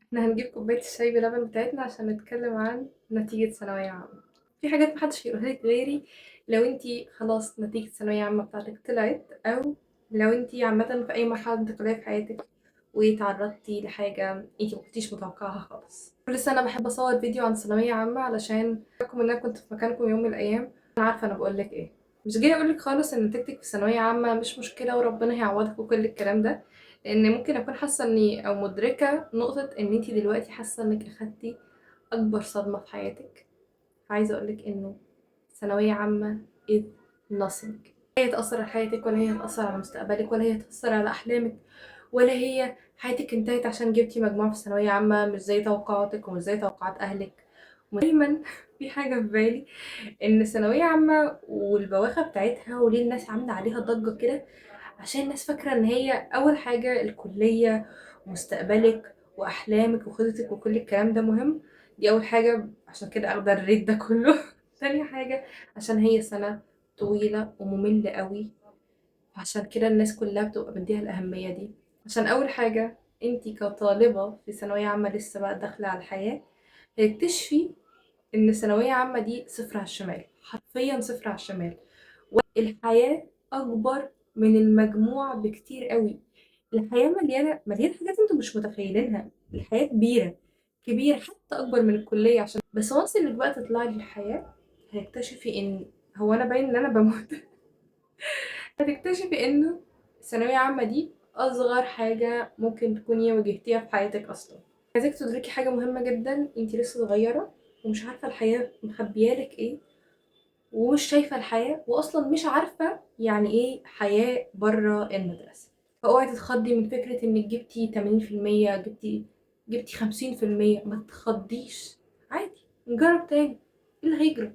احنا هنجيب كوباية الشاي بلبن بتاعتنا عشان نتكلم عن نتيجة ثانوية عامة. في حاجات محدش هيقولها لك غيري لو انتي خلاص نتيجة ثانوية عامة بتاعتك طلعت، او لو انتي عامة في اي مرحلة انتقالية في حياتك وتعرضتي لحاجة انتي مكنتيش متوقعها خالص. كل سنة بحب اصور فيديو عن ثانوية عامة علشان اقولكم ان انا كنت في مكانكم يوم من الايام. انا عارفة انا بقولك ايه، مش جاية اقولك خالص ان نتيجتك في ثانوية عامة مش مشكلة وربنا هيعوضك وكل الكلام ده، لان ممكن اكون حاسه اني او مدركه نقطه ان انتي دلوقتي حاسه انك اخدتي اكبر صدمه في حياتك. عايزه اقولك انه ثانويه عامه is nothing. لا هي تاثر على حياتك، ولا هي تاثر على مستقبلك، ولا هي تاثر على احلامك، ولا هي حياتك انتهت عشان جبتي مجموع في ثانويه عامه مش زي توقعاتك ومش زي توقعات اهلك. دايما في حاجه في بالي، ان ثانويه عامه والبواخه بتاعتها وليه الناس عامله عليها ضجه كده، عشان الناس فاكرة ان هي اول حاجة الكلية ومستقبلك واحلامك وخططك وكل الكلام ده مهم. دي اول حاجة عشان كده اخده الريت ده كله. تاني حاجة عشان هي سنة طويلة ومملة قوي، عشان كده الناس كلها بتبقى مديها الأهمية دي. عشان أول حاجة انتي كطالبة في ثانوية عامة لسه بقى داخلة على الحياة، هتكتشفي إن ثانوية عامة دي صفر على الشمال، حرفيا صفر على الشمال. الحياة أكبر من المجموع بكتير قوي. الحياة مليانة مليانة حاجات انتوا مش متخيلينها. الحياة كبيرة، كبيرة حتى أكبر من الكلية. عشان بس وانس انك بقى تطلعي للحياة هتكتشفي ان هو انا باين ان انا بموت. هتكتشفي انه الثانوية عامة دي أصغر حاجة ممكن تكوني واجهتيها في حياتك أصلا. عايزاك تدركي حاجة مهمة جدا، انتي لسه صغيرة ومش عارفة الحياة مخبيالك ايه، ومش شايفة الحياة، وأصلا مش عارفة يعني ايه حياة برا المدرسة. فاوعي تتخضي من فكرة انك جبتي 80%، جبتي 50%. ما تتخضيش، عادي، نجرب تاني. ايه اللي هيجرى؟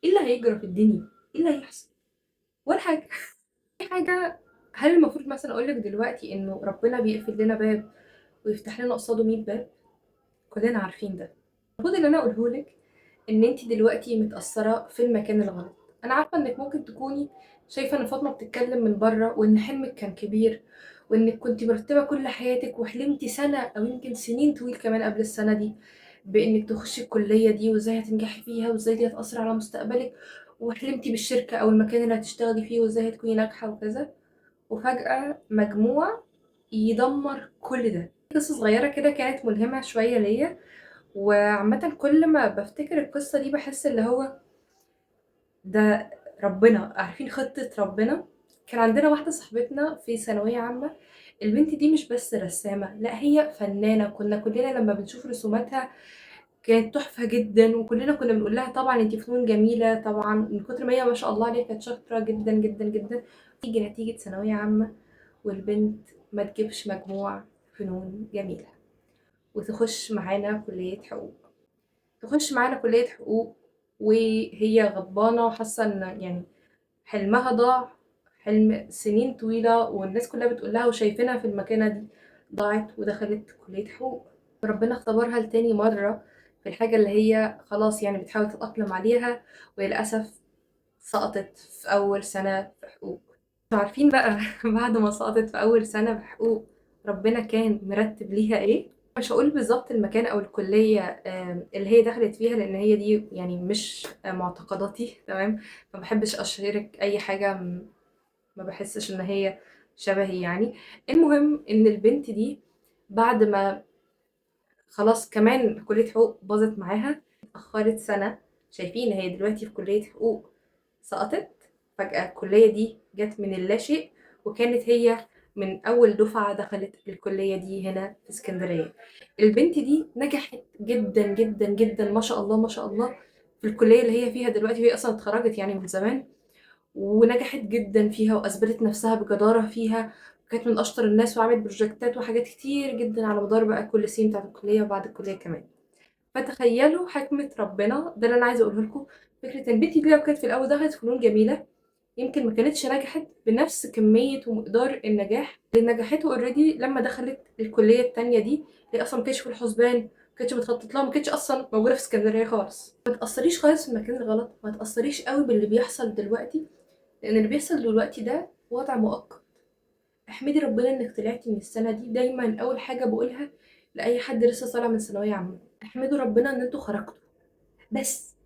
ايه اللي هيجرى في الدنيا؟ ايه اللي هيحصل؟ ولا حاجة. في حاجة، هل المفروض مثلا أقولك دلوقتي إنه ربنا بيقفل لنا باب ويفتح لنا قصاده 100 باب؟ كلنا عارفين ده. المفروض إن أنا أقولهولك إن أنتِ دلوقتي متأثّرة في المكان الغلط. أنا عارفة إنِّك ممكن تكوني شايفة إن فاطمة بتتكلّم من برّه وإن حلمِك كان كبير، وإنِّك كنتِ مرتّبة كل حياتِك وحلمتِ سَنة أو يمكن سنين طويل كمان قبل السَنة دي بإنِّك تخشّي الكلية دي وإزاي هتنجحي فيها وإزاي دي هتأثّر على مستقبلِك، وحلمتِ بالشركة أو المكان اللي هتشتغلي فيه وإزاي هتكوني ناجحة وكذا، وفجأة مجموع يدمّر كل ده. قصة صغيّرة كده كانت ملهمة شوية ليّا، وعامةً كل ما بافتكر القصة دي باحس اللي هو ده ربنا، عارفين خطة ربنا. كان عندنا واحدة صاحبتنا في ثانوية عامة، البنت دي مش بس رسامة، لأ هي فنانة. كنا كلنا لمّا بنشوف رسوماتها كانت تحفة جدًا، وكلنا كنا بنقول لها طبعًا أنتِ فنون جميلة طبعًا، من كتر ما هي ما شاء الله عليها كانت شاطرة جدًا، جدًا، جدًا. تيجي نتيجة ثانوية عامة والبنت ما تجيبش مجموع فنون جميلة وتخش معانا كلية حقوق. تخش معانا كلية حقوق وهي غضبانة وحاسة ان يعني حلمها ضاع، حلم سنين طويلة والناس كلها بتقولها وشايفينها في المكانة دي، ضاعت ودخلت كلية حقوق. ربنا اختبرها لتاني مرة في الحاجة اللي هي خلاص يعني بتحاول تتأقلم عليها، وللأسف سقطت في أول سنة في حقوق. انتوا عارفين بقى بعد ما سقطت في أول سنة في حقوق ربنا كان مرتب ليها ايه؟ مش هقول بالظبط المكان أو الكلية اللي هي دخلت فيها، لأن هي دي يعني مش معتقداتي، تمام؟ ما بحبش أشارك أي حاجة ما بحسش إن هي شبهي يعني. المهم إن البنت دي بعد ما خلاص كمان كلية حقوق باظت معاها، اتأخرت سنة. شايفين هي دلوقتي في كلية حقوق سقطت فجأة، الكلية دي جت من اللاشيء، وكانت هي من أول دفعة دخلت الكلية دي هنا في اسكندرية. البنت دي نجحت جدا جدا جدا ما شاء الله ما شاء الله في الكلية اللي هي فيها دلوقتي، وهي أصلا اتخرجت يعني من زمان، ونجحت جدا فيها وأثبتت نفسها بجدارة فيها، وكانت من أشطر الناس وعملت بروجكتات وحاجات كتير جدا على مدار بقى كل سنين بتاعت الكلية وبعد الكلية كمان. فتخيلوا حكمة ربنا، ده اللي أنا عايزة أقوله لكم. فكرة إن البنت دي لو كانت في الأول دخلت فنون جميلة يمكن ما كانتش نجحت بنفس كمية ومقدار النجاح اللي نجحته اوريدي لما دخلت الكلية التانية دي، اللي أصلا ما كانتش في الحسبان، ما كانتش متخطط لها، ما كانتش أصلا موجودة في اسكندرية خالص. ما تأثريش خالص في المكان الغلط، ما تأثريش قوي باللي بيحصل دلوقتي، لأن اللي بيحصل دلوقتي ده وضع مؤقت. احمدي ربنا إنك طلعتي من السنة دي. دايما أول حاجة بقولها لاي حد لسه طالع من ثانويه عامه، احمدوا ربنا ان انتوا خرجتوا. بس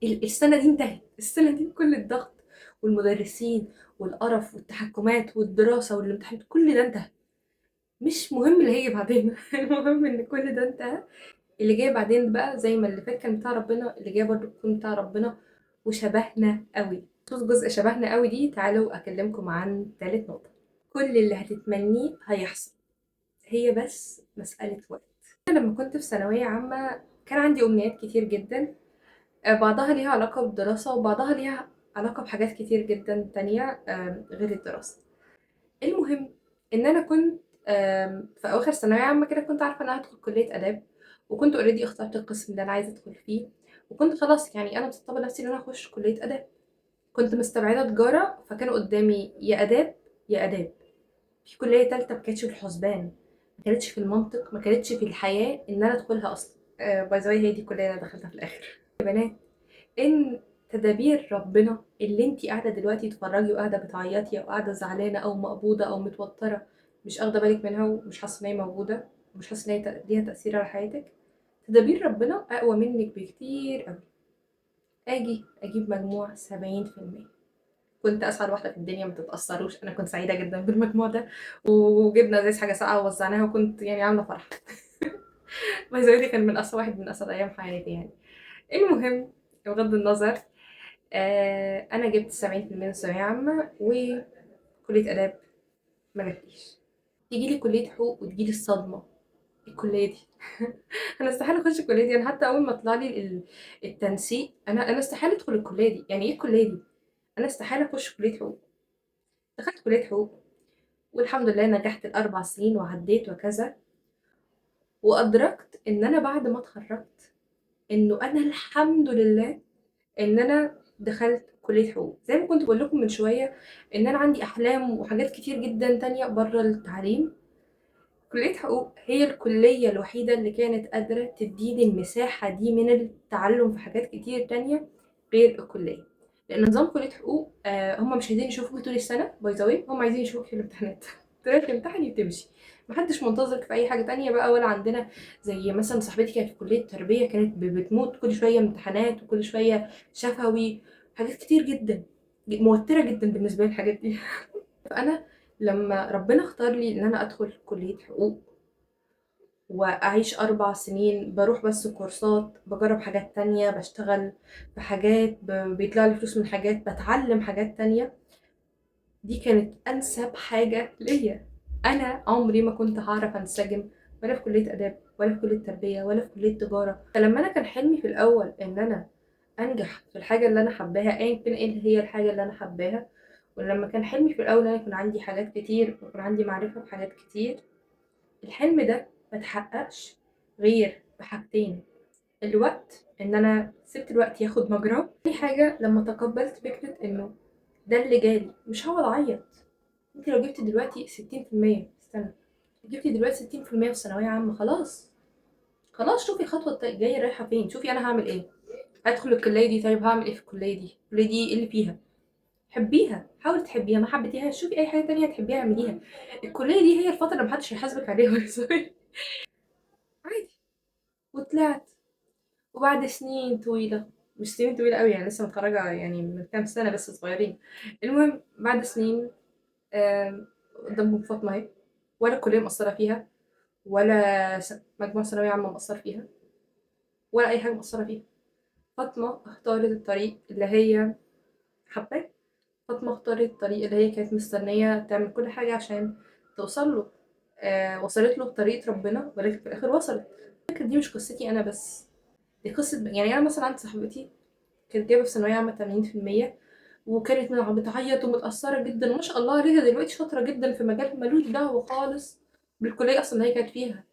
السنه دي انتهت، السنه دي كل الضغط والمدرسين والقرف والتحكمات والدراسه والامتحانات كل ده انتهى. مش مهم اللي هيجي بعدين المهم ان كل ده انتهى. اللي جاي بعدين بقى زي ما اللي فات كان بتاع ربنا، اللي جاي برضه يكون بتاع ربنا. وشبهنا قوي. بخصوص جزء شبهنا قوي دي، تعالوا اكلمكم عن تالت نقطة. كل اللي هتتمنيه هيحصل، هي بس مسألة وقت. أنا لما كنت في ثانوية عامة كان عندي أمنيات كتير جدا، بعضها ليها علاقة بالدراسة وبعضها ليها علاقة بحاجات كتير جدا تانية غير الدراسة. المهم ان انا كنت في اواخر ثانويه عامه كده كنت عارفه ان انا هدخل كليه اداب، وكنت اوريدي اخترت القسم اللي انا عايزه ادخل فيه، وكنت خلاص يعني انا مسطبه نفسي ان انا اخش كليه اداب. كنت مستبعده تجاره، فكان قدامي يا اداب يا اداب. في كليه تالته ما كانتش في الحسبان، ما كانتش في المنطق، ما كانتش في الحياه ان انا ادخلها اصلا. باي ذا هي دي الكليه اللي انا دخلتها في الاخر يا بنات. ان تدابير ربنا اللي انتي قاعده دلوقتي تتفرجي وقاعده بتعيطي او قاعده زعلانه او مقبوضه او متوتره، مش اخده بالك منها ومش حاسه ان هي موجوده ومش حاسه ان هي ليها تاثير على حياتك. تدابير ربنا اقوى منك بكتير قوي. اجي اجيب مجموع 70%، كنت اسعد واحده في الدنيا، ما تتاثروش، انا كنت سعيده جدا بالمجموع ده. وجبنا زي حاجه ساقعه ووزعناها وكنت يعني عامله فرح باي ذا كان من اسعد واحد من اسعد ايام حياتي يعني. المهم، بغض النظر، انا جبت 70% من ثانويه عامه وكليه اداب ما جاتليش. تيجي لي كليه حقوق وتجي لي الصدمه، الكليه دي انا استحاله اخش الكليه دي. انا حتى اول ما طلع لي التنسيق، انا استحاله ادخل الكليه دي. يعني ايه الكليه دي؟ انا استحاله اخش كليه حقوق. دخلت كليه حقوق والحمد لله نجحت الاربع سنين وعديت وكذا. وادركت ان انا بعد ما اتخرجت انه انا الحمد لله ان انا دخلت كلية حقوق. زي ما كنت بقول لكم من شوية ان انا عندي احلام وحاجات كتير جدا تانية بره التعليم. كلية حقوق هي الكلية الوحيدة اللي كانت قادرة تديني المساحة دي من التعلم في حاجات كتير تانية غير الكلية. لان نظام كلية حقوق هم مش عايزين يشوفوك طول السنة، باي ذا واي هم عايزين يشوفوك في الامتحانات تروح تمتحني وتمشي. محدش منتظرك في اي حاجة تانية بقى. ولا عندنا زي مثلا صاحبتي كانت في كلية تربية، كانت بتموت كل شوية امتحانات وكل شوية شفوي، حاجات كتير جدا موترة جدا بالنسبة لي الحاجات دي. فأنا لما ربنا اختار لي إن أنا أدخل كلية حقوق وأعيش 4 سنين بروح بس كورسات، بجرب حاجات تانية، بشتغل في حاجات، بيطلع لي فلوس من حاجات، بتعلم حاجات تانية، دي كانت أنسب حاجة ليا. أنا عمري ما كنت هعرف أنسجم ولا في كلية آداب ولا في كلية تربية ولا في كلية تجارة. فلما أنا كان حلمي في الأول إن أنا أنجح في الحاجة اللي أنا حباها أيا كان إيه اللي هي الحاجة اللي أنا حباها، ولما كان حلمي في الأول إن أنا يكون عندي حاجات كتير ويكون عندي معرفة بحاجات كتير، الحلم ده متحققش غير بحاجتين: الوقت، ان انا سبت الوقت ياخد مجراه. تاني حاجه لما تقبلت فكره انه ده اللي جالي، مش هقعد اعيط. انت لو جبتي دلوقتي 60%، استنى، جبتي دلوقتي 60% في ثانويه عامه، خلاص خلاص شوفي الخطوه الجايه رايحه فين. شوفي انا هعمل ايه. هدخل الكليه دي، طيب هعمل ايه في الكليه دي؟ الكليه دي ايه اللي فيها؟ حبيها، حاولي تحبيها. ما حبيتيهاش شوفي اي حاجه تانية تحبيها اعمليها. الكليه دي هي الفتره اللي محدش هيحاسبك عليها ولا عادي. وطلعت، وبعد سنين طويلة، مش سنين طويلة قوي يعني، لسه متخرجة يعني من كام سنة بس صغيرين. المهم بعد سنين قدامكم فاطمة اهي، ولا الكلية مقصرة فيها، ولا مجموع ثانوية عامة مقصر فيها، ولا أي حاجة مقصرة فيها. فاطمة اختارت الطريق اللي هي حباه. فاطمة اختارت الطريق اللي هي كانت مستنية تعمل كل حاجة عشان توصل له. وصلت له بطريقة ربنا ولكن في الآخر وصلت. الفكرة دي مش قصتي أنا بس، دي قصة يعني. أنا مثلا عندي صاحبتي كانت جايبة في ثانوية عامة 80%، وكانت بتعيط ومتأثرة جدا، وما شاء الله عليها دلوقتي شاطرة جدا في مجال ملوش دعوة خالص بالكلية أصلا اللي هي كانت فيها.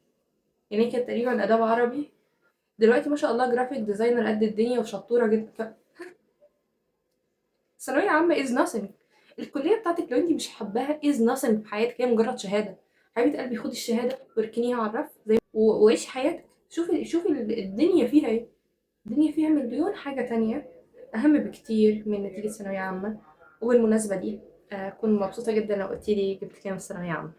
يعني هي كانت تقريبا آداب عربي، دلوقتي ما شاء الله جرافيك ديزاينر قد الدنيا وشطورة جدا. ثانوية عامة is nothing. الكلية بتاعتك لو انت مش حباها is nothing في حياتك، هي مجرد شهادة. حبيبة قلبي خدي الشهادة واركنيها على الرف زي وعيشي حياتك. شوفي الدنيا فيها ايه. الدنيا فيها مليون حاجة تانية أهم بكتير من نتيجة ثانوية عامة. وبالمناسبة دي أكون مبسوطة جدا لو قلتيلي جبت كام في ثانوية عامة.